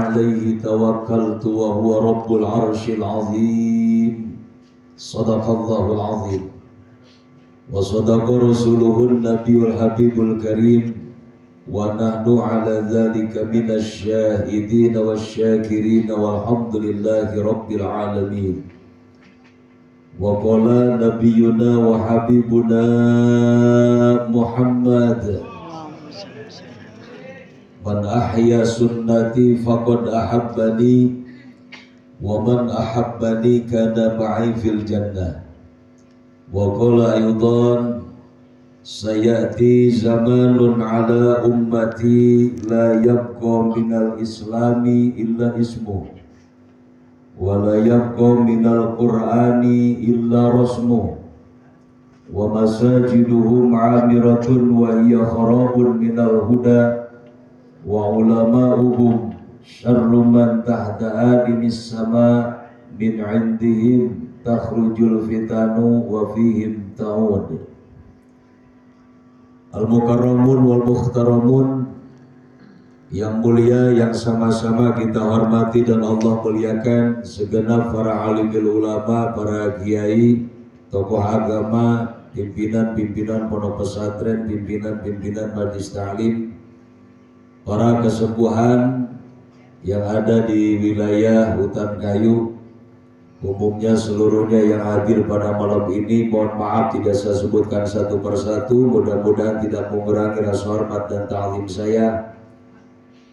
عليه توكلت وهو رب العرش العظيم صدق الله العظيم وصدق رسوله النبي الحبيب الكريم ونحن على ذلك من الشاهدين والشاكرين والحمد لله رب العالمين. وقال نبينا وحبيبنا محمد من أحيا سنتي فقد أحبني ومن أحبني كان معي في الجنة. وقال أيضا سيأتي زمان على أمتي لا يبقى من الإسلام إلا اسمه ولا يبقى من القرآن إلا رسمه ومساجدهم عامرة وهي خراب من الهدى وعلماؤهم شر من تحت آدم السماء من عندهم تخرج الفتن وفيهم تعود. Al-Mukarramun wal-Mukhtaramun, yang mulia yang sama-sama kita hormati dan Allah muliakan, segenap para alimul ulama, para kiai, tokoh agama, pimpinan-pimpinan pondok pesantren, pimpinan-pimpinan majelis ta'lim, para kesepuhan yang ada di wilayah Hutan Kayu, umumnya seluruhnya yang hadir pada malam ini. Mohon maaf tidak saya sebutkan satu persatu, mudah-mudahan tidak mengurangi rasa hormat dan ta'zim saya.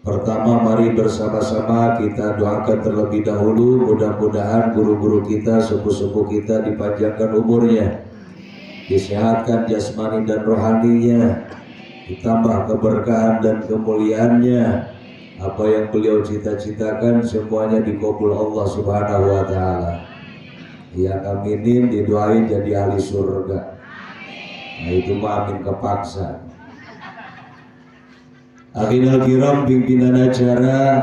Pertama, mari bersama-sama kita doakan terlebih dahulu, mudah-mudahan guru-guru kita, sepuh-sepuh kita dipanjangkan umurnya, disehatkan jasmani dan rohaninya, ditambah keberkahan dan kemuliaannya. Apa yang beliau cita-citakan semuanya dikabul Allah Subhanahu wa taala. Yang aminin didoain jadi ahli surga. Nah itu mah amin kepaksa. Akhirul kiram, pimpinan acara,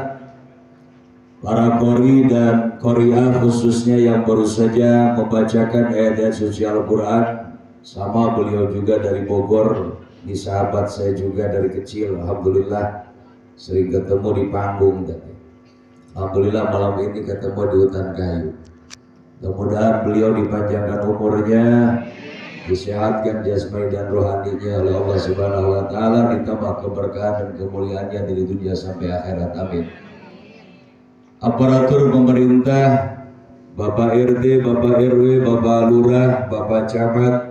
para qori dan qoriah khususnya yang baru saja membacakan ayat-ayat suci Al-Quran, sama beliau juga dari Bogor, ini sahabat saya juga dari kecil, alhamdulillah sering ketemu di panggung. Alhamdulillah malam ini ketemu di Hutan Kayu. Mudah-mudahan beliau dipanjangkan umurnya, disehatkan jasmani dan rohaninya oleh Allah Subhanahu wa taala, ditambah keberkahan dan kemuliaannya dari dunia sampai akhirat. Amin. Aparatur pemerintah, Bapak RT, Bapak RW, Bapak Lurah, Bapak Camat,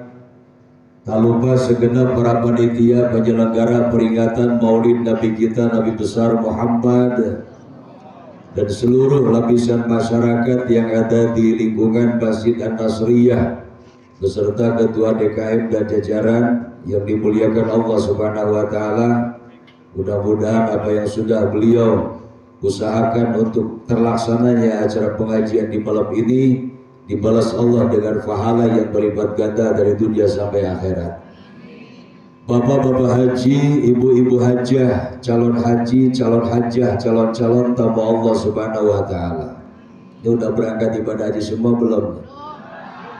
tak lupa segenap para panitia penyelenggara peringatan Maulid Nabi kita Nabi besar Muhammad, dan seluruh lapisan masyarakat yang ada di lingkungan Masjid An-Nasriyah beserta Ketua DKM dan jajaran yang dimuliakan Allah Subhanahu wa taala. Mudah-mudahan apa yang sudah beliau usahakan untuk terlaksananya acara pengajian di malam ini dibalas Allah dengan pahala yang berlipat ganda dari dunia sampai akhirat. Bapak-bapak haji, ibu-ibu hajah, calon haji, calon hajah, calon-calon tamu Allah Subhanahu wa taala. Ini udah berangkat ibadah haji semua belum?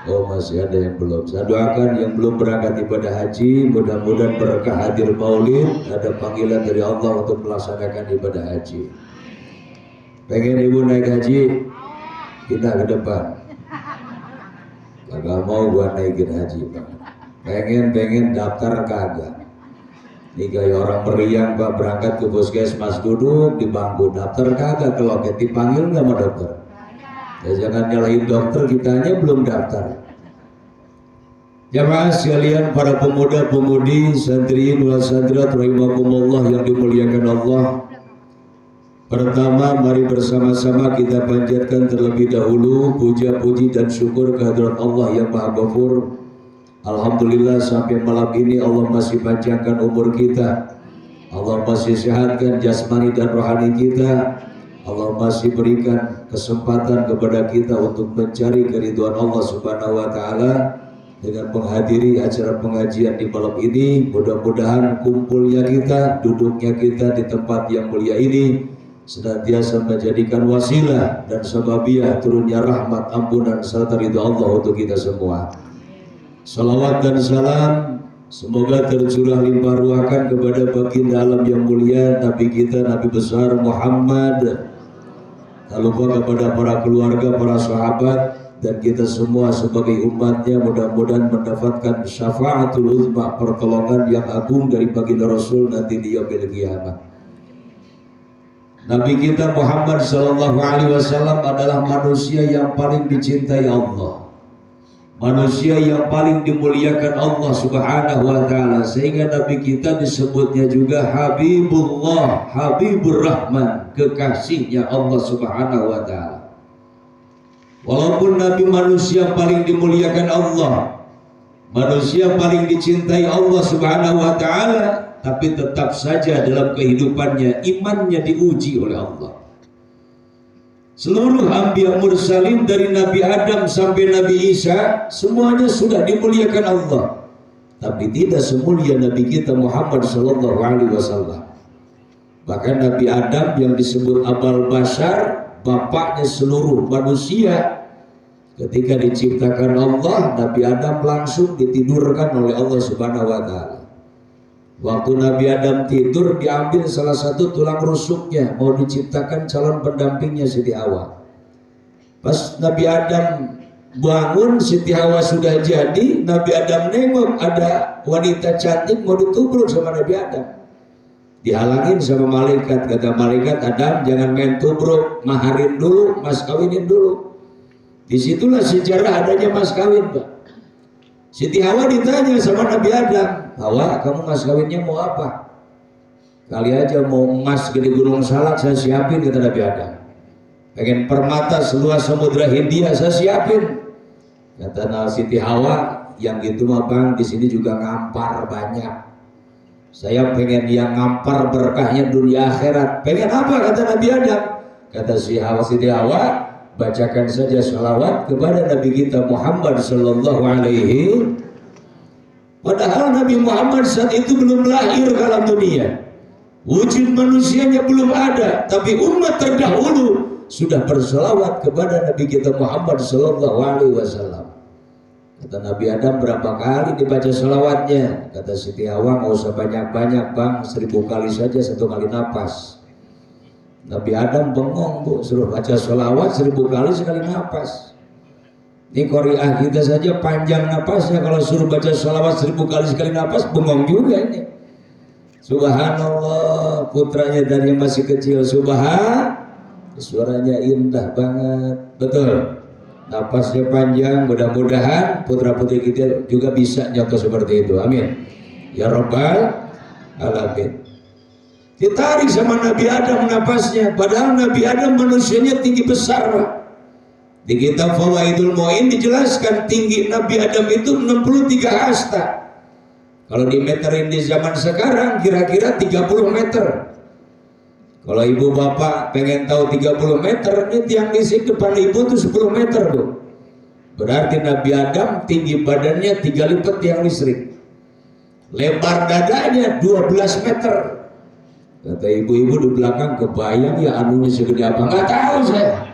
Oh masih ada yang belum. Saya doakan yang belum berangkat ibadah haji, mudah-mudahan berkah hadir maulid, ada panggilan dari Allah untuk melaksanakan ibadah haji. Pengen ibu naik haji? Pindah ke depan. Kagak mau gua naikin haji, Pak. Pengen daftar kagak. Ini kayak orang meriang, Pak, berangkat ke puskesmas, duduk di bangku, daftar kagak, ke loket dipanggil nggak mau dokter. Ya jangan nyalahin dokter, kitanya belum daftar. Jamaah sekalian, para pemuda-pemudi, santriin wal santrat rahimakumullah yang dimuliakan Allah. Pertama, mari bersama-sama kita panjatkan terlebih dahulu puja, puji dan syukur kehadirat Allah yang Maha Ghafur. Alhamdulillah sampai malam ini Allah masih panjangkan umur kita, Allah masih sehatkan jasmani dan rohani kita, Allah masih berikan kesempatan kepada kita untuk mencari keridhaan Allah Subhanahu wa taala dengan menghadiri acara pengajian di malam ini. Mudah-mudahan kumpulnya kita, duduknya kita di tempat yang mulia ini senantiasa menjadikan wasilah dan sababiah turunnya rahmat, ampunan serta ridha Allah untuk kita semua. Salawat dan salam semoga tercurah limpah ruahkan kepada baginda alam yang mulia Nabi kita Nabi besar Muhammad Tak lupa kepada para keluarga, para sahabat, dan kita semua sebagai umatnya, mudah-mudahan mendapatkan syafaatul uzma, pertolongan yang agung dari baginda Rasul nanti di yaumil qiyamah. Nabi kita Muhammad sallallahu alaihi wasallam adalah manusia yang paling dicintai Allah, manusia yang paling dimuliakan Allah subhanahu wa ta'ala, sehingga Nabi kita disebutnya juga Habibullah, Habibur Rahman, kekasihnya Allah subhanahu wa ta'ala. Walaupun Nabi manusia paling dimuliakan Allah, manusia paling dicintai Allah subhanahu wa ta'ala, tapi tetap saja dalam kehidupannya imannya diuji oleh Allah. Seluruh anbiya mursalin dari Nabi Adam sampai Nabi Isa semuanya sudah dimuliakan Allah, tapi tidak semulia Nabi kita Muhammad sallallahu alaihi wasallam. Bahkan Nabi Adam yang disebut Abul Bashar, bapaknya seluruh manusia, ketika diciptakan Allah, Nabi Adam langsung ditidurkan oleh Allah subhanahu wa ta'ala. Waktu Nabi Adam tidur, diambil salah satu tulang rusuknya, mau diciptakan calon pendampingnya Siti Hawa. Pas Nabi Adam bangun, Siti Hawa sudah jadi. Nabi Adam nengok ada wanita cantik mau ditubruk sama Nabi Adam, dihalangin sama malaikat. Kata malaikat, Adam jangan main tubruk, maharin dulu, mas kawinin dulu. Disitulah sejarah adanya mas kawin, Pak. Siti Hawa ditanya sama Nabi Adam, Hawa, kamu mas kawinnya mau apa? Kali aja mau emas gede gunung Salak, saya siapin, kata Nabi Adam. Pengen permata seluas samudra Hindia, saya siapin. Kata Siti Hawa, yang gitu mah bang, di sini juga ngampar banyak. Saya pengen yang ngampar berkahnya dunia akhirat. Pengen apa? Kata Nabi Adam. Kata Siti Hawa, bacakan saja salawat kepada Nabi kita Muhammad sallallahu alaihi. Padahal Nabi Muhammad saat itu belum lahir ke alam dunia, wujud manusianya belum ada, tapi umat terdahulu sudah bersalawat kepada Nabi kita Muhammad sallallahu alaihi wasallam. Kata Nabi Adam, berapa kali dibaca salawatnya? Kata Siti Hawa, nggak usah banyak-banyak bang, 1000 kali saja, 1 kali napas. Nabi Adam bengong, bu, suruh baca sholawat 1000 kali sekali napas. Ini Qori'ah kita saja panjang napasnya, kalau suruh baca sholawat 1000 kali sekali napas bengong juga ini. Subhanallah, putranya dari yang masih kecil, suaranya indah banget, betul. Napasnya panjang, mudah-mudahan putra putri kita juga bisa nyata seperti itu, amin ya rabbal alamin. Ditarik sama Nabi Adam napasnya, padahal Nabi Adam manusianya tinggi besar. Di kitab Fawaidul Mu'in dijelaskan tinggi Nabi Adam itu 63 hasta. Kalau dimeterin di zaman sekarang kira-kira 30 meter. Kalau ibu bapak pengen tahu 30 meter, ini tiang listrik depan ibu tuh 10 meter, Bu. Berarti Nabi Adam tinggi badannya 3 lipat tiang listrik. Lebar dadanya 12 meter. Kata ibu-ibu di belakang, kebayang ya anunya segede apa? Nggak tahu saya.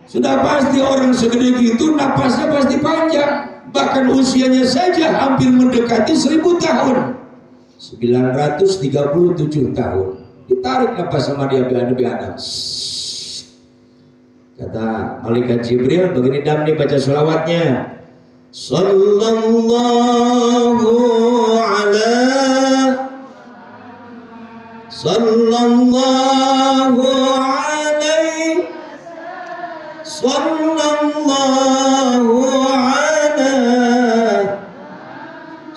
Sudah pasti orang segede gitu napasnya pasti panjang. Bahkan usianya saja hampir mendekati 1000 tahun. 937 tahun. Ditarik napas sama dia Nabi Adam. Kata malaikat Jibril, begini Dam nih baca sholawatnya. Sallallahu alaihi sallallahu alaihi sallallahu alaihi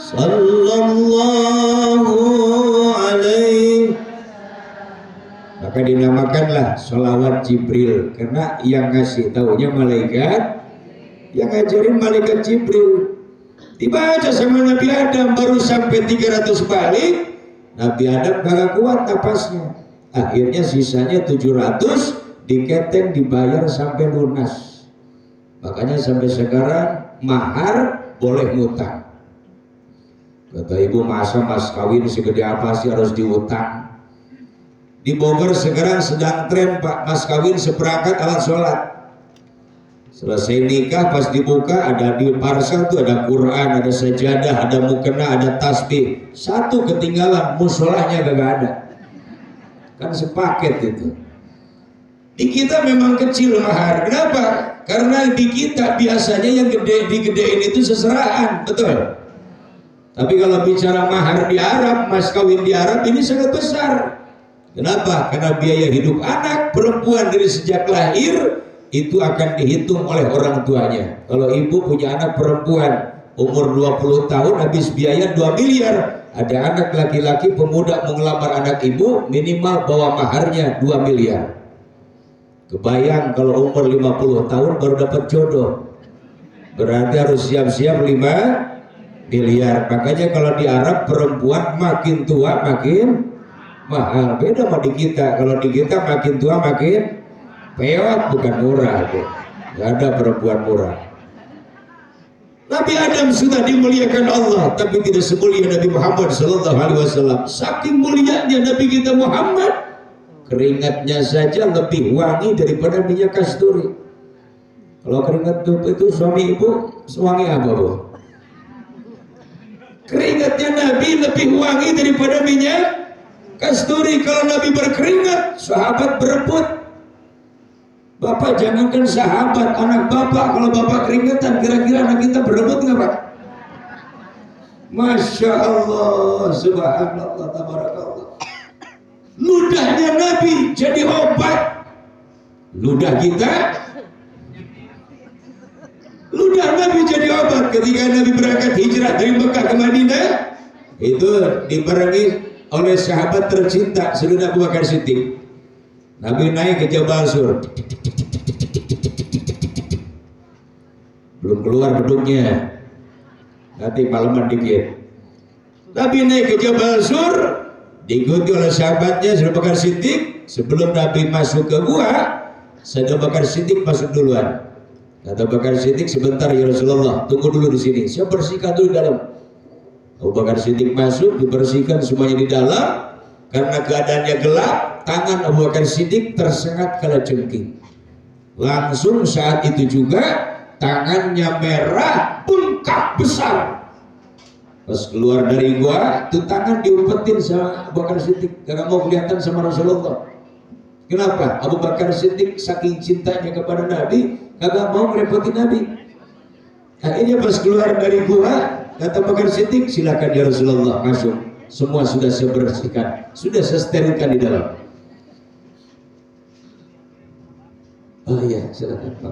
sallallahu alaihi. Maka dinamakanlah sholawat Jibril, karena yang ngasih taunya malaikat, yang ngajarin malaikat Jibril. Dibaca sama Nabi Adam baru sampai 300 balik. Nabi Adam kagak kuat napasnya. Akhirnya sisanya 700 diketeng dibayar sampai lunas. Makanya sampai sekarang mahar boleh ngutang. Kata ibu, masa mas kawin segede apa sih harus diutang? Di Bogor sekarang sedang tren Pak, mas kawin seperangkat alat sholat. Selesai nikah pas dibuka ada di parsel tuh ada Quran, ada sajadah, ada mukena, ada tasbih. Satu ketinggalan, musolahnya gak ada. Kan sepaket itu. Di kita memang kecil mahar. Kenapa? Karena di kita biasanya yang digedein itu seserahan, betul. Tapi kalau bicara mahar di Arab, mas kawin di Arab ini sangat besar. Kenapa? Karena biaya hidup anak perempuan dari sejak lahir itu akan dihitung oleh orang tuanya. Kalau ibu punya anak perempuan umur 20 tahun habis biaya 2 miliar. Ada anak laki-laki pemuda mau ngelamar anak ibu, minimal bawa maharnya 2 miliar. Kebayang kalau umur 50 tahun baru dapat jodoh. Berarti harus siap-siap 5 miliar. Makanya kalau di Arab perempuan makin tua makin mahal. Beda sama di kita. Kalau di kita makin tua makin peot, bukan murah. Gak ada perempuan murah. Nabi Adam sudah dimuliakan Allah, tapi tidak semulia Nabi Muhammad SAW. Saking mulianya Nabi kita Muhammad, keringatnya saja lebih wangi daripada minyak kasturi. Kalau keringat itu suami ibu, wangi apa bu? Keringatnya Nabi lebih wangi daripada minyak kasturi. Kalau Nabi berkeringat, sahabat berebut. Bapak jangankan sahabat, anak bapak, kalau bapak keringatan, kira-kira anak kita berebut nggak pak? Masya Allah, subhanallah, tabarakallah. Ludahnya Nabi jadi obat. Ludah kita, ludah Nabi jadi obat. Ketika Nabi berangkat hijrah dari Mekah ke Madinah, itu dibarengi oleh sahabat tercinta Sayyidina Abu Bakar Siddiq. Nabi naik ke Jabal Sur, belum keluar gedungnya, nanti malaman dikit. Nabi naik ke Jabal Sur, diikuti oleh sahabatnya Sayyidina Abu Bakar Siddiq. Sebelum Nabi masuk ke gua, Sayyidina Abu Bakar Siddiq masuk duluan. Kata Abu Bakar Siddiq, sebentar ya Rasulullah, tunggu dulu di sini, saya bersihkan dulu di dalam. Abu Bakar Siddiq masuk, dibersihkan semuanya di dalam. Karena keadaannya gelap, tangan Abu Bakar Siddiq tersengat kalajengking. Langsung saat itu juga tangannya merah, bengkak besar. Pas keluar dari gua, tuh tangan diumpetin sama Abu Bakar Siddiq, gak mau kelihatan sama Rasulullah. Kenapa? Abu Bakar Siddiq saking cintanya kepada Nabi, kagak mau merepotin Nabi. Akhirnya pas keluar dari gua, kata Abu Bakar Siddiq, silakan ya Rasulullah masuk. Semua sudah saya bersihkan, sudah saya sterilkan di dalam. Oh iya, silakan Pak.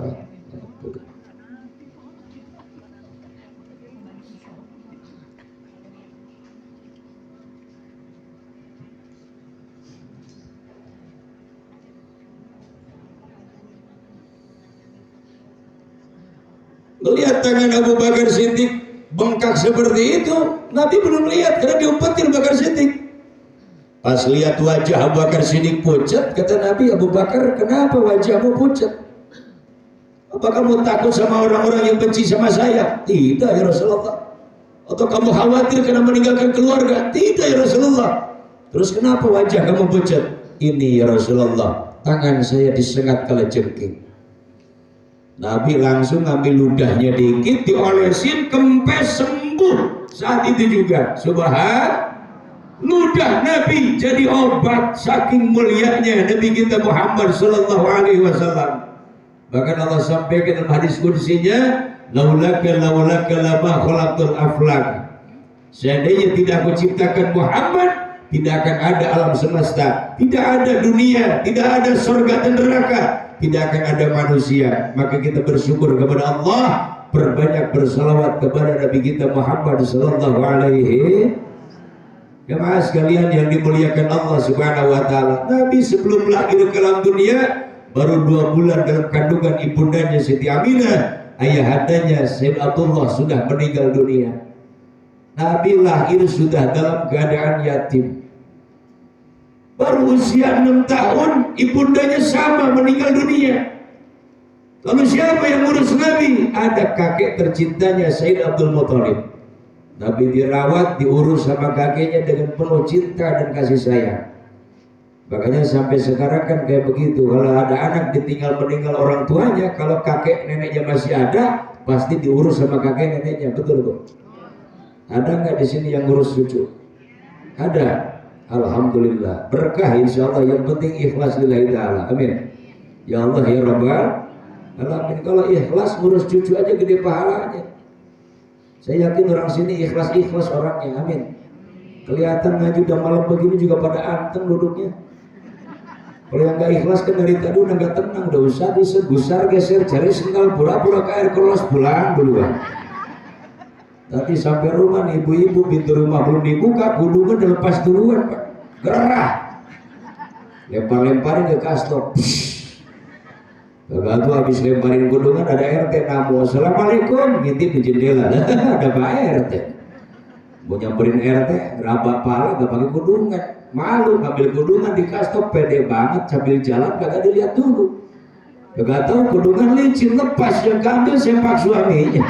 Melihat tangan Abu Bakar Siddiq bengkak seperti itu, Nabi belum lihat karena diumpetin Abu Bakar Siddiq. Pas lihat wajah Abu Bakar Siddiq pucat, kata Nabi, Abu Bakar, kenapa wajahmu pucat? Apa kamu takut sama orang-orang yang benci sama saya? Tidak ya Rasulullah. Atau kamu khawatir karena meninggalkan keluarga? Tidak ya Rasulullah. Terus kenapa wajah kamu pucat? Ini ya Rasulullah, tangan saya disengat kalajengking. Nabi langsung ngambil ludahnya dikit, diolesin, kempes, sembuh. Saat itu juga, subhan, ludah Nabi jadi obat. Saking mulianya Nabi kita Muhammad sallallahu alaihi wasallam. Bahkan Allah sampaikan dalam hadis qudsinya, laulaka lama khalaqtul aflak. Seandainya tidak aku ciptakan Muhammad, tidak akan ada alam semesta, tidak ada dunia, tidak ada surga dan neraka, tidak akan ada manusia. Maka kita bersyukur kepada Allah, berbanyak bersalawat kepada Nabi kita Muhammad sallallahu alaihi. Jemaah sekalian yang dimuliakan Allah Subhanahu wa taala, Nabi sebelum lahir ke dalam dunia baru 2 bulan dalam kandungan ibundanya Siti Aminah, ayahandanya Sayyid Abdullah sudah meninggal dunia. Nabi lahir sudah dalam keadaan yatim. Baru usia 6 tahun, ibundanya sama meninggal dunia. Lalu siapa yang ngurus Nabi? Ada kakek tercintanya Sayyid Abdul Muthalib. Nabi dirawat, diurus sama kakeknya dengan penuh cinta dan kasih sayang. Makanya sampai sekarang kan kayak begitu. Kalau ada anak ditinggal meninggal orang tuanya, kalau kakek neneknya masih ada, pasti diurus sama kakek neneknya. Betul Bu? Ada nggak di sini yang ngurus cucu? Ada. Alhamdulillah, berkah insya Allah. Yang penting ikhlas lillahi ta'ala. Amin. Ya Allah ya Rabbal Alamin. Kalau ikhlas ngurus cucu aja gede pahalanya. Saya yakin orang sini ikhlas orangnya, amin. Kelihatan ngaji udah malam begini juga pada anteng duduknya. Kalau yang gak ikhlas kan dari tadi udah gak tenang, udah usah disegusar geser cari sendal pura-pura ke air kelos pulang duluan. Tapi sampai rumah nih ibu-ibu pintu rumah belum dibuka, kudungnya udah lepas duluan Pak. Gerah. Lempar-lemparin ke kastor. Gak tuh habis lemparin kudungan ada RT namo, assalamualaikum, ngintip di jendela. Ada Pak RT. Mau nyamperin RT, gerabak pala gak pakai kudungan. Malu ngambil kudungan di kastor, pede banget sambil jalan kagak dilihat dulu. Gak tahu kudungan licin lepas yang keambil sempak suaminya.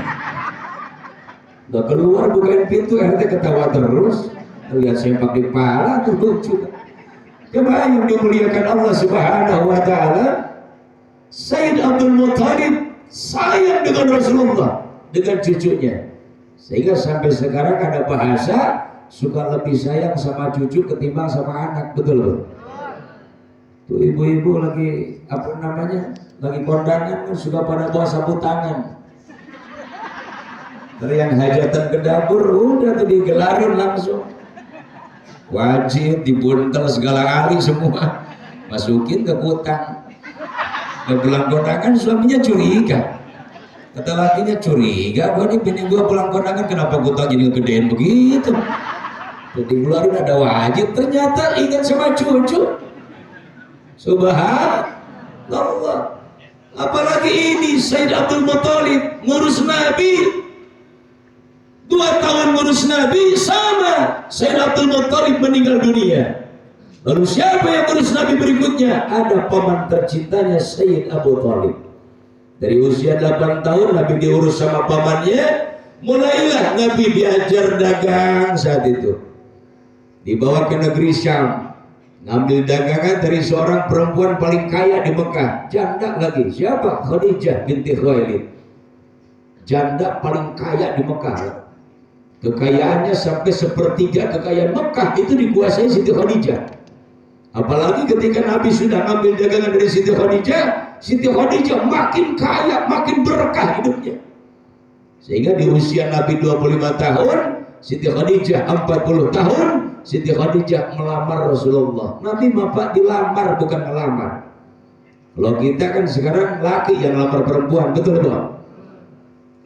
Udah keluar bukain pintu, RT ketawa terus. Lihat sempak di pala tuh lucu. Coba yang dimuliakan Allah Subhanahu wa taala. Sayyid Abdul Muttalib sayang dengan Rasulullah, dengan cucunya, sehingga sampai sekarang ada bahasa suka lebih sayang sama cucu ketimbang sama anak, betul? Tuh ibu-ibu lagi apa namanya, lagi kondangan suka pada bawa sapu tangan. Dari yang hajatan ke dapur udah tuh digelarin langsung, wajib dibuntel segala kali semua, masukin ke kutang. Pulang kondangan suaminya curiga, kata lakinya curiga, gua nih bini gua pulang kondangan kenapa kutang jadi gedein begitu. Jadi keluarin ada wajib, ternyata ingat sama cucu. Subhanallah. Apalagi ini Sayyid Abdul Muttalib ngurus Nabi 2 tahun ngurus Nabi sama Sayyid Abdul Muttalib meninggal dunia. Lalu siapa yang ngurus Nabi berikutnya? Ada paman tercintanya Sayyid Abu Thalib. Dari usia 8 tahun Nabi diurus sama pamannya. Mulailah Nabi diajar dagang saat itu. Dibawa ke negeri Syam, ngambil dagangan dari seorang perempuan paling kaya di Mekah. Janda lagi. Siapa? Khadijah binti Khuwailid. Janda paling kaya di Mekah. Kekayaannya sampai 1/3 kekayaan Mekah itu dikuasai Siti Khadijah. Apalagi ketika Nabi sudah ngambil dagangan dari Siti Khadijah makin kaya, makin berkah hidupnya. Sehingga di usia Nabi 25 tahun, Siti Khadijah 40 tahun, Siti Khadijah melamar Rasulullah. Nabi bapak dilamar bukan melamar. Kalau kita kan sekarang laki yang lamar perempuan, betul Bang?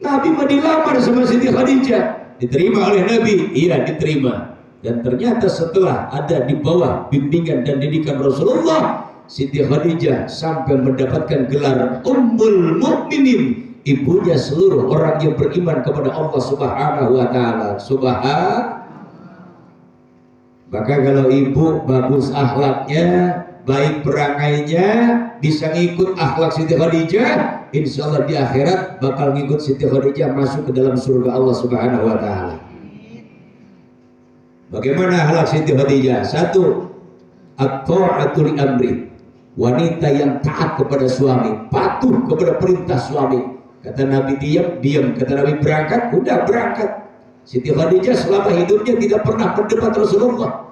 Nabi mah dilamar sama Siti Khadijah. Diterima oleh Nabi? Iya, diterima. Dan ternyata setelah ada di bawah bimbingan dan didikan Rasulullah, Siti Khadijah sampai mendapatkan gelar Ummul Mukminin, ibunya seluruh orang yang beriman kepada Allah Subhanahu wa taala. Maka kalau ibu bagus akhlaknya, baik perangainya, bisa ngikut akhlak Siti Khadijah, insya Allah di akhirat bakal ngikut Siti Khadijah masuk ke dalam surga Allah Subhanahu wa taala. Bagaimana akhlak Siti Khadijah? 1. At-ta'atul amri. Wanita yang taat kepada suami, patuh kepada perintah suami. Kata Nabi diam. Kata Nabi berangkat, udah berangkat. Siti Khadijah selama hidupnya tidak pernah mendebat Rasulullah.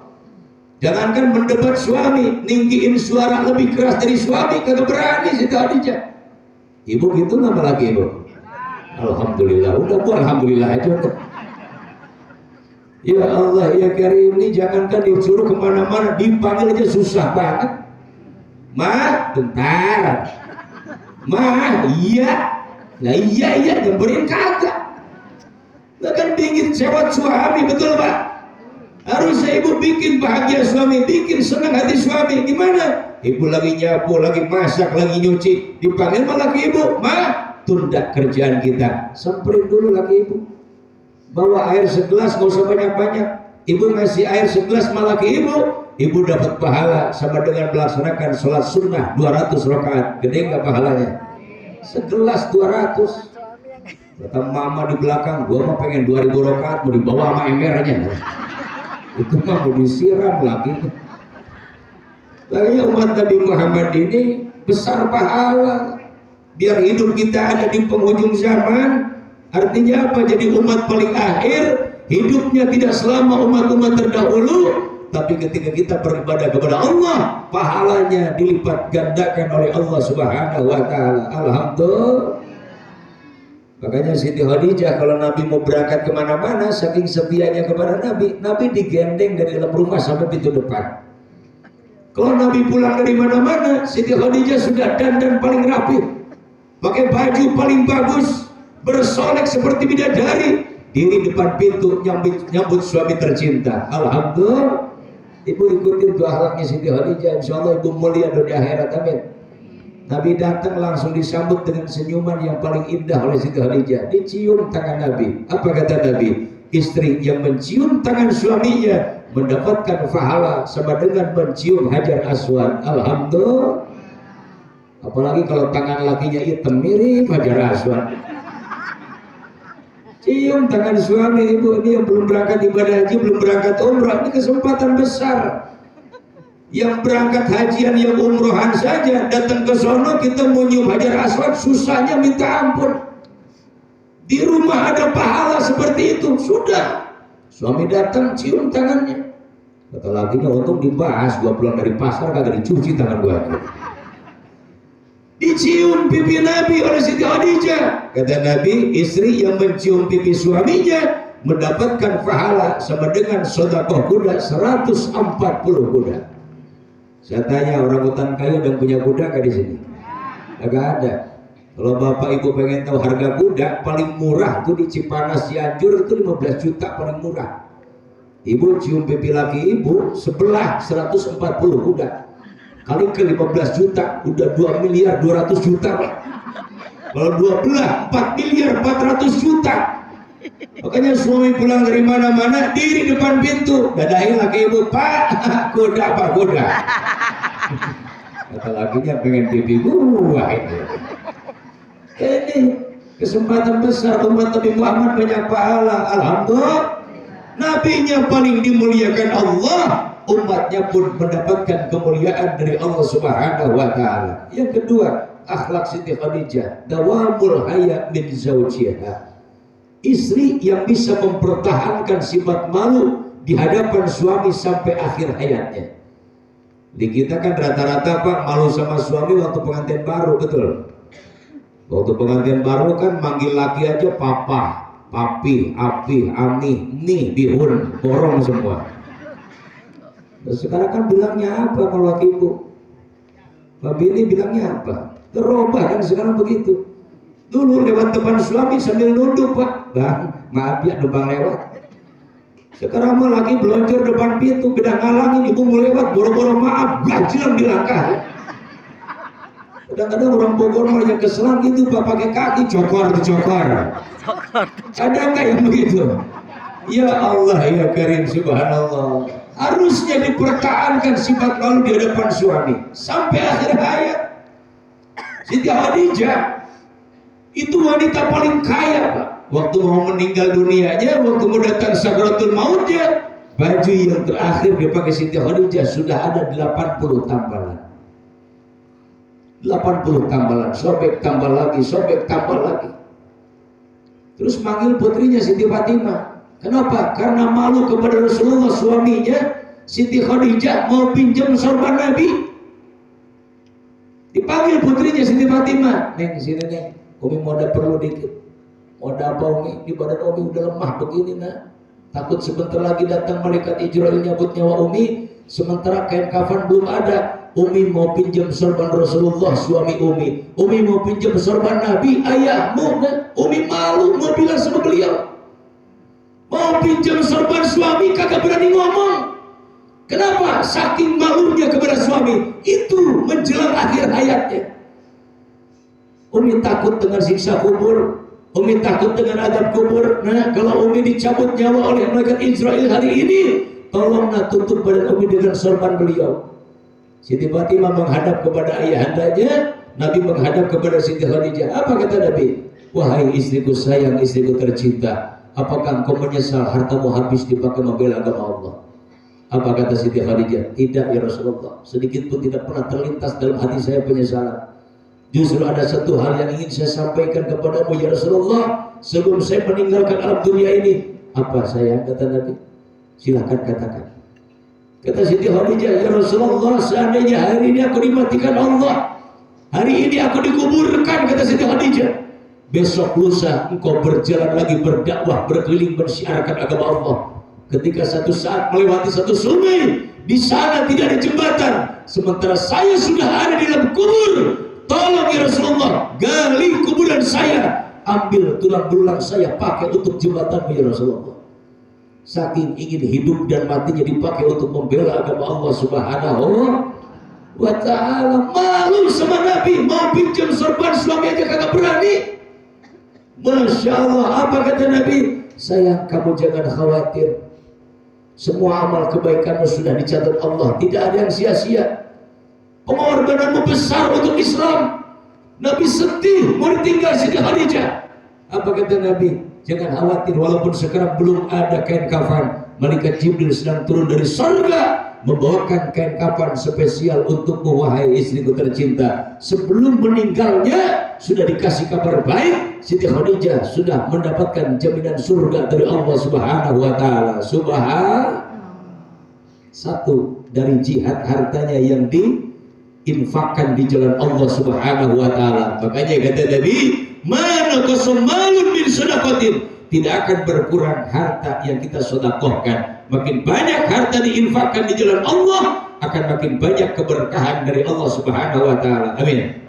Jangankan mendebat suami, ninggiin suara lebih keras dari suami kagak berani Siti Khadijah. Ibu gitu nggak lagi ibu? Alhamdulillah, udah bu alhamdulillah aja. Ya Allah ya Karim, ini jangankan disuruh kemana-mana, dipanggil aja susah banget. Ma, bentar. Ma, iya. Nah iya nyamperin kagak. Bahkan bikin sewot suami, betul Pak? Harusnya ibu bikin bahagia suami, bikin senang hati suami. Gimana? Ibu lagi nyapu, lagi masak, lagi nyuci, dipanggil malah laki ibu. Ma, tunda kerjaan kita. Samperin dulu laki ibu. Bawa air segelas, gak usah banyak-banyak. Ibu ngasih air segelas malah ke ibu dapat pahala sama dengan melaksanakan sholat sunnah 200 rakaat. Gede gak pahalanya? Segelas 200. Kata mama di belakang, gua mah pengen 2000 rakaat mau dibawa sama ember aja. Itu mah mau disiram lagi. Makanya umat Nabi Muhammad ini besar pahala. Biar hidup kita ada di penghujung zaman. Artinya apa? Jadi umat paling akhir, hidupnya tidak selama umat-umat terdahulu, tapi ketika kita beribadah kepada Allah, pahalanya dilipat gandakan oleh Allah Subhanahu wa taala. Alhamdulillah. Makanya Siti Khadijah kalau Nabi mau berangkat kemana-mana, saking setianya kepada Nabi, Nabi digendeng dari dalam rumah sampai pintu depan. Kalau Nabi pulang dari mana-mana, Siti Khadijah sudah dandan paling rapi, pakai baju paling bagus, bersolek seperti bidadari, diri depan pintu nyambut suami tercinta. Alhamdulillah. Ibu ikutin tuh akhlaknya Siti Khadijah, insyaallah ibu mulia di akhirat. Amin. Nabi datang langsung disambut dengan senyuman yang paling indah oleh Siti Khadijah. Dicium tangan Nabi. Apa kata Nabi? Istri yang mencium tangan suaminya mendapatkan pahala sama dengan mencium Hajar Aswad. Alhamdulillah. Apalagi kalau tangan lakinya hitam mirip Hajar Aswad. Cium tangan suami ibu ini yang belum berangkat ibadah haji, belum berangkat umrah, ini kesempatan besar. Yang berangkat hajian, yang umrohan saja datang ke sono kita mau nyium Hajar Aswad susahnya minta ampun. Di rumah ada pahala seperti itu, sudah. Suami datang cium tangannya. Kata lakinya, untung dibahas, gua pulang dari pasar kagak dicuci tangan gua. Dicium pipi Nabi oleh Siti Khadijah. Kata Nabi, istri yang mencium pipi suaminya mendapatkan pahala sama dengan sedekah kuda 140 kuda. Saya tanya, orang hutan kayu dan punya kuda nggak di sini? Agak ada. Kalau bapak ibu pengen tahu harga kuda paling murah tuh di Cipanas Cianjur itu 15 juta paling murah. Ibu cium pipi laki ibu sebelah 140 kuda. Kali ke 15 juta udah 2 miliar 200 juta. Kalau 2 belah 4 miliar 400 juta. Makanya suami pulang dari mana-mana diri depan pintu, dadahin laki ibu, Pak, kuda Pak, kuda. Kata lakinya pengen pipi gua ini. Ini kesempatan besar umat Nabi Muhammad banyak pahala. Alhamdulillah. Nabinya paling dimuliakan Allah, umatnya pun mendapatkan kemuliaan dari Allah Subhanahu wa taala. Yang kedua, akhlak Siti Khadijah, dawamul haya min zaujiha. Istri yang bisa mempertahankan sifat malu di hadapan suami sampai akhir hayatnya. Di kita kan rata-rata Pak malu sama suami waktu pengantin baru, betul? Waktu pengantin baru kan manggil laki aja papa, papi, api, ami, nih, bihun, borong semua. Terus sekarang kan bilangnya apa kalau laki ibu? Babi ini bilangnya apa? Terubah kan sekarang begitu. Dulu lewat depan suami sambil nunduk, Pak, Bang, maaf ya numpang lewat. Sekarang mah lagi belonjor depan pintu, beda ngalangin ibu mau lewat, boro-boro maaf, gajilan di langkah. Kadang-kadang orang Bogor mah yang keselan gitu, Pak, pakai kaki cokor. Ada nggak yang begitu? Ya Allah ya Karim, subhanallah. Harusnya dipertahankan sifat malu di hadapan suami sampai akhir hayat. Siti Khadijah itu wanita paling kaya, Pak. Waktu mau meninggal dunianya, waktu mau datang sakratul mautnya, baju yang terakhir dipakai Siti Khadijah sudah ada 80 tambalan. 80 tambalan, sobek tambah lagi, sobek tambah lagi. Terus manggil putrinya Siti Fatimah. Kenapa? Karena malu kepada Rasulullah suaminya. Siti Khadijah mau pinjam sorban Nabi. Dipanggil putrinya Siti Fatimah. Neng, sini neng. Umi moda perlu dikit. Moda apa Umi? Di badan Umi udah lemah begini nak. Takut sebentar lagi datang malaikat Israel nyabut nyawa Umi. Sementara kain kafan belum ada. Umi mau pinjam sorban Rasulullah suami Umi. Umi mau pinjam sorban Nabi ayahmu. Umi malu mau bilang sama beliau. Mau pinjam sorban suami kagak berani ngomong. Kenapa? Saking malunya kepada suami. Itu menjelang akhir hayatnya. Umi takut dengan siksa kubur. Umi takut dengan azab kubur. Nah, kalau Umi dicabut nyawa oleh malaikat Israel hari ini, tolonglah tutup badan Umi dengan sorban beliau. Siti Fatimah menghadap kepada ayahandanya, Nabi menghadap kepada Siti Khadijah. Apa kata Nabi? Wahai istriku sayang, istriku tercinta, apakah engkau menyesal hartamu habis dipakai membela agama Allah? Apa kata Siti Khadijah? Tidak ya Rasulullah, sedikit pun tidak pernah terlintas dalam hati saya penyesalan. Justru ada satu hal yang ingin saya sampaikan kepadamu ya Rasulullah sebelum saya meninggalkan alam dunia ini. Apa sayang? Kata Nabi. Silahkan katakan. Kata Siti Khadijah, ya Rasulullah, seandainya hari ini aku dimatikan Allah, hari ini aku dikuburkan, kata Siti Khadijah, besok lusa engkau berjalan lagi berdakwah, berkeliling mensiarkan agama Allah. Ketika satu saat melewati satu sungai, di sana tidak ada jembatan, sementara saya sudah ada di dalam kubur. Tolong ya Rasulullah, gali kuburan saya, ambil tulang belulang saya, pakai untuk jembatan ya Rasulullah. Saking ingin hidup dan matinya dipakai untuk membela agama Allah Subhanahu wa ta'ala. Malu sama Nabi, mau pinjam sorban suami aja kagak berani. Masya Allah, apa kata Nabi? Sayang, kamu jangan khawatir, semua amal kebaikanmu sudah dicatat Allah, tidak ada yang sia-sia. Pengorbananmu besar untuk Islam. Nabi sedih mau ditinggal Siti Khadijah. Apa kata Nabi? Jangan khawatir, walaupun sekarang belum ada kain kafan, malaikat Jibril sedang turun dari surga membawakan kain kafan spesial untukmu wahai istriku tercinta. Sebelum meninggalnya sudah dikasih kabar baik, Siti Khadijah sudah mendapatkan jaminan surga dari Allah Subhanahu wa ta'ala. Satu dari jihad hartanya yang diinfakkan di jalan Allah Subhanahu wa ta'ala. Makanya kata Nabi, mana qasamalun min sedaqatin, tidak akan berkurang harta yang kita sedekahkan. Makin banyak harta diinfakkan di jalan Allah, akan makin banyak keberkahan dari Allah Subhanahu wa ta'ala. Amin.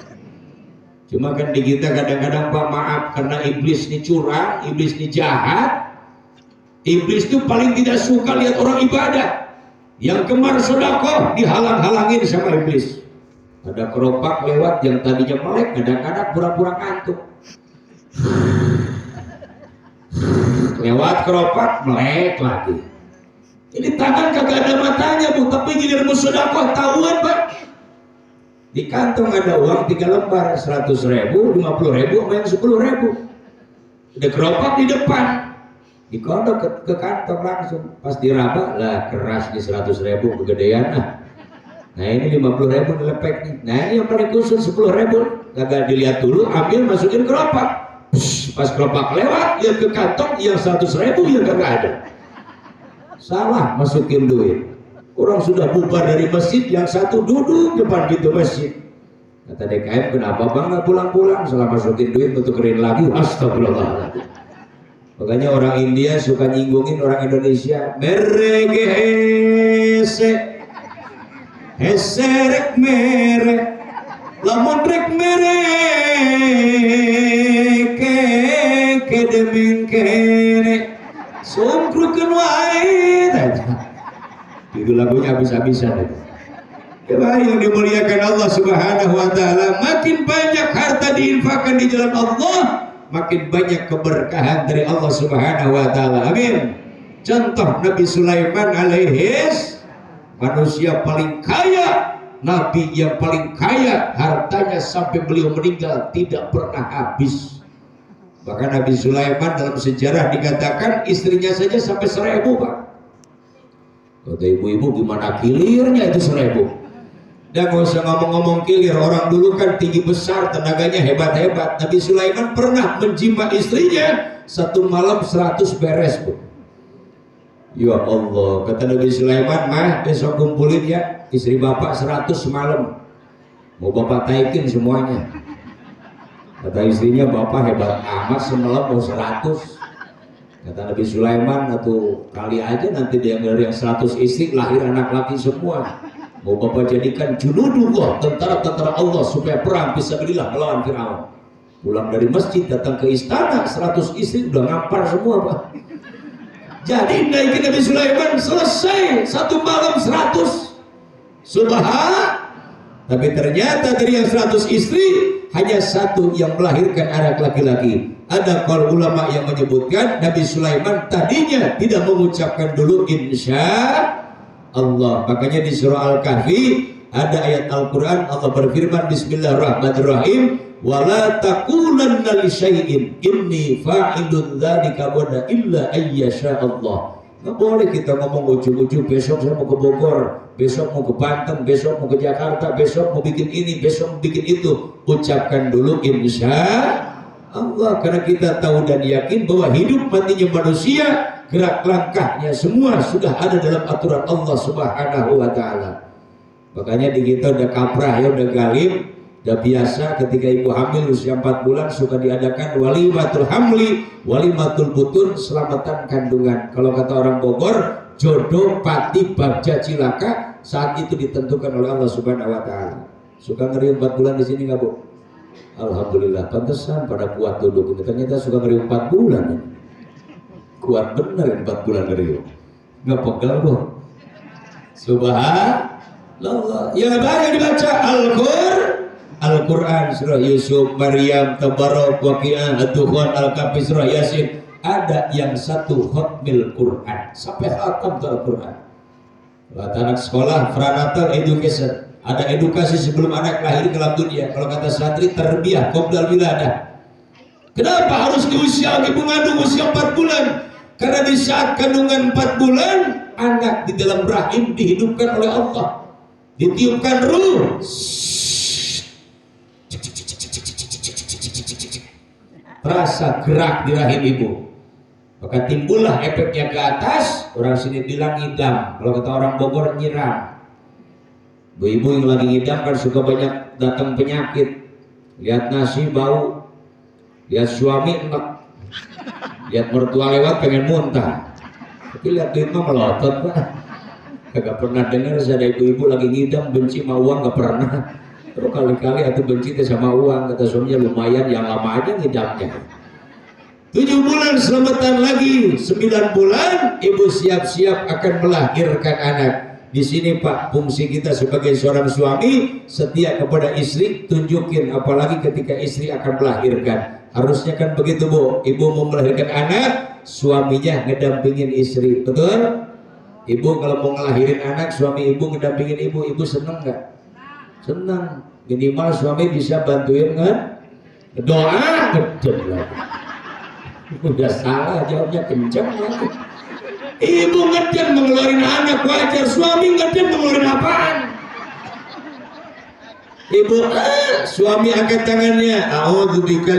Cuma kan di kita kadang-kadang, Pak, maaf, karena iblis ini curang, iblis ini jahat. Iblis itu paling tidak suka lihat orang ibadah. Yang gemar sedekah dihalang-halangin sama iblis. Ada keropak lewat yang tadinya melek, kadang-kadang pura-pura ngantuk. Lewat keropak melek lagi. Ini tangan kagak ada matanya, Bu, tapi giliran mau sedekah tahuan, Pak. Di kantong ada uang 3 lembar, 100.000, 50.000, sama yang 10.000. Ada keropak di depan, dikodok ke kantong langsung. Pas diraba, lah keras di 100.000, kegedean lah. Nah ini 50.000 dilepek nih. Nah ini yang paling khusus 10.000, kagak dilihat dulu, ambil masukin keropak. Pas keropak lewat, lihat ke kantong, yang 100.000 yang kagak ada. Salah masukin duit. Orang sudah bubar dari masjid, yang satu duduk depan pintu masjid. Kata DKM, kenapa bang nggak pulang-pulang? Salah masukin duit, tukerin lagi. Astagfirullahaladzim. Makanya orang India suka nyinggungin orang Indonesia. Merege heserek mere, lamun rek mere ke demin kene. Sungkrukan wae. Itu lagunya habis-habisan itu. Ya, yang dimuliakan Allah Subhanahu wa ta'ala, makin banyak harta diinfakkan di jalan Allah, makin banyak keberkahan dari Allah Subhanahu wa ta'ala. Amin. Contoh Nabi Sulaiman alaihis, manusia paling kaya, nabi yang paling kaya, hartanya sampai beliau meninggal tidak pernah habis. Bahkan Nabi Sulaiman dalam sejarah dikatakan istrinya saja sampai 1.000, Pak. Kata ibu-ibu, gimana kilirnya itu 1.000? Dan gak usah ngomong-ngomong kilir, orang dulu kan tinggi besar, tenaganya hebat-hebat. Nabi Sulaiman pernah menjima istrinya satu malam 100 beres, Bu. Ya Allah, kata Nabi Sulaiman, mah besok kumpulin ya istri bapak 100 semalam, mau bapak taikin semuanya. Kata istrinya, bapak hebat amat, semalam mau 100. Kata Nabi Sulaiman, atau kali aja nanti dia dari yang 100 istri lahir anak laki semua. Mau bapak jadikan junudullah, tentara-tentara Allah, supaya perang fisabilillah melawan Fir'aun. Pulang dari masjid datang ke istana, 100 istri udah ngampar semua, Pak. Jadi naikin Nabi Sulaiman selesai satu malam 100. Subhan. Tapi ternyata dari yang 100 istri hanya satu yang melahirkan anak laki-laki. Ada kaul ulama yang menyebutkan Nabi Sulaiman tadinya tidak mengucapkan dulu insya Allah. Makanya di surah Al-Kahfi ada ayat Al-Quran, Allah berfirman, Bismillahirrahmanirrahim, wala taqulanna li syai'in inni fa'ilun dzalika wada illa ayyasha Allah. Nggak boleh kita ngomong ujung-ujung, besok saya mau ke Bogor, besok mau ke Banten, besok mau ke Jakarta, besok mau bikin ini, besok mau bikin itu. Ucapkan dulu insya Allah, karena kita tahu dan yakin bahwa hidup matinya manusia gerak langkahnya semua sudah ada dalam aturan Allah Subhanahu wa taala. Makanya di kita udah kaprah ya, udah galim, udah biasa ketika ibu hamil usia 4 bulan suka diadakan walimatul hamli, walimatul butun, selamatan kandungan. Kalau kata orang Bogor, jodoh pati bagja cilaka saat itu ditentukan oleh Allah Subhanahu wa taala. Suka ngeri 4 bulan di sini nggak, Bu? Alhamdulillah, pantesan pada kuat duduk. Ternyata suka ngeri 4 bulan ini. Kuat bener 4 bulan ngeri. Nggak pegal, Bu. Subhanallah. Yang baru dibaca Al-Quran, surah Yusuf, Maryam, Tabarok, Waqiah, Ad-Dukhan, Al-Kahfi, surah Yasin. Ada yang satu khatmil Quran sampai khatam Al-Quran. Kata anak sekolah, prenatal education, ada edukasi sebelum anak lahir ke dalam dunia. Kalau kata santri, tarbiyah qoblal wiladah. Kenapa harus di usia ibu mengandung usia 4 bulan? Karena di saat kandungan 4 bulan, anak di dalam rahim dihidupkan oleh Allah, ditiupkan ruh, terasa gerak di rahim ibu, maka timbullah efeknya ke atas. Orang sini bilang ngidam, kalau kata orang Bogor nyiram. Ibu-ibu yang lagi ngidam kan suka banyak datang penyakit, lihat nasi bau, lihat suami enak, lihat mertua lewat pengen muntah, tapi lihat duit mah melotot, Pak. Gak pernah dengar ada ibu-ibu lagi ngidam benci sama uang, gak pernah. Terus kali-kali atau benci sama uang, kata suaminya lumayan, yang lama aja ngidamnya. 7 bulan selamatan lagi, 9 bulan ibu siap-siap akan melahirkan anak. Di sini Pak, fungsi kita sebagai seorang suami setia kepada istri, tunjukin apalagi ketika istri akan melahirkan. Harusnya kan begitu, Bu. Ibu mau melahirkan anak, suaminya ngedampingin istri, betul? Ibu kalau mau ngelahirin anak, suami ibu ngedampingin ibu, ibu seneng nggak? Senang. Minimal suami bisa bantuin kan? Doa, betul lagi. Udah salah jawabnya, kenceng lagi. Ibu ngeden mengeluarin anak wajar, suami ngeden mengeluarin apaan? Ibu suami angkat tangannya, a'udzubika